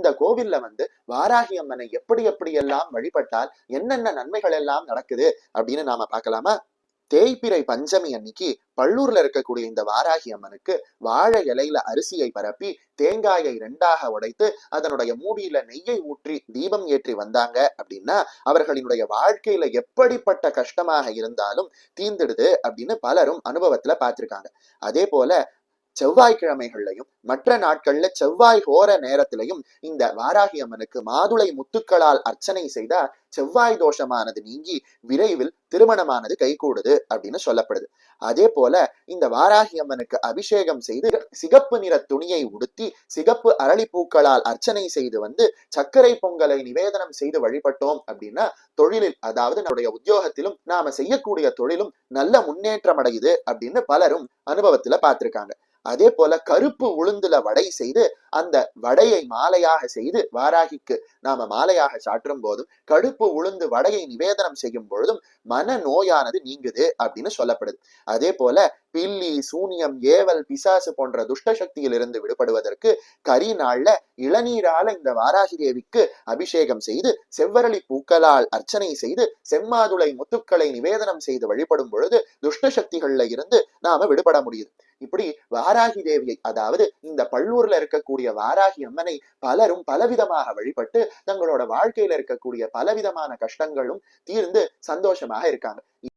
அந்த கோவில்ல வாராகி அம்மனை எப்படி எப்படி எல்லாம் வழிபட்டால் என்னென்ன நன்மைகள் எல்லாம் நடக்குது அப்படின்னு நாம பார்க்கலாமா? தேய்பிறை பஞ்சமி அன்னைக்கு பள்ளூர்ல இருக்கக்கூடிய இந்த வாராகி அம்மனுக்கு வாழை இலையில அரிசியை பரப்பி தேங்காயை ரெண்டாக உடைத்து அதனுடைய மூடியில நெய்யை ஊற்றி தீபம் ஏற்றி வந்தாங்க அப்படின்னா அவர்களினுடைய வாழ்க்கையில எப்படிப்பட்ட கஷ்டமாக இருந்தாலும் தீர்ந்துடுது அப்படின்னு பலரும் அனுபவத்துல பார்த்திருக்காங்க. அதே போல செவ்வாய்க்கிழமைகள்லையும் மற்ற நாட்கள்ல செவ்வாய் ஹோர நேரத்திலையும் இந்த வாராகி அம்மனுக்கு மாதுளை முத்துக்களால் அர்ச்சனை செய்தால் செவ்வாய் தோஷமானது நீங்கி விரைவில் திருமணமானது கைகூடுது அப்படின்னு சொல்லப்படுது. அதே போல இந்த வாராகி அம்மனுக்கு அபிஷேகம் செய்து சிகப்பு நிற துணியை உடுத்தி சிகப்பு அரளி பூக்களால் அர்ச்சனை செய்து சர்க்கரை பொங்கலை நிவேதனம் செய்து வழிபட்டோம் அப்படின்னா தொழிலில், அதாவது நம்முடைய உத்தியோகத்திலும் நாம செய்யக்கூடிய தொழிலும் நல்ல முன்னேற்றம் அடையுது அப்படின்னு பலரும் அனுபவத்துல பார்த்திருக்காங்க. அதே போல கருப்பு உளுந்துல வடை செய்து அந்த வடையை மாலையாக செய்து வாராகிக்கு நாம மாலையாக சாற்றும் போதும் கருப்பு உளுந்து வடையை நிவேதனம் செய்யும் பொழுதும் மன நோயானது நீங்குது அப்படின்னு சொல்லப்படுது. அதே போல பில்லி, சூனியம், ஏவல், பிசாசு போன்ற துஷ்ட சக்தியிலிருந்து விடுபடுவதற்கு கரி நாள்ல இளநீரால இந்த வாராகி தேவிக்கு அபிஷேகம் செய்து செவ்வரளி பூக்களால் அர்ச்சனை செய்து செம்மாதுளை முத்துக்களை நிவேதனம் செய்து வழிபடும் பொழுது துஷ்ட சக்திகள்ல இருந்து நாம விடுபட முடியுது. இப்படி வாராகி தேவியை, அதாவது இந்த பள்ளூர்ல இருக்கக்கூடிய வாராகி அம்மனை பலரும் பலவிதமாக வழிபட்டு தங்களோட வாழ்க்கையில இருக்கக்கூடிய பலவிதமான கஷ்டங்களும் தீர்ந்து சந்தோஷமாக இருக்காங்க.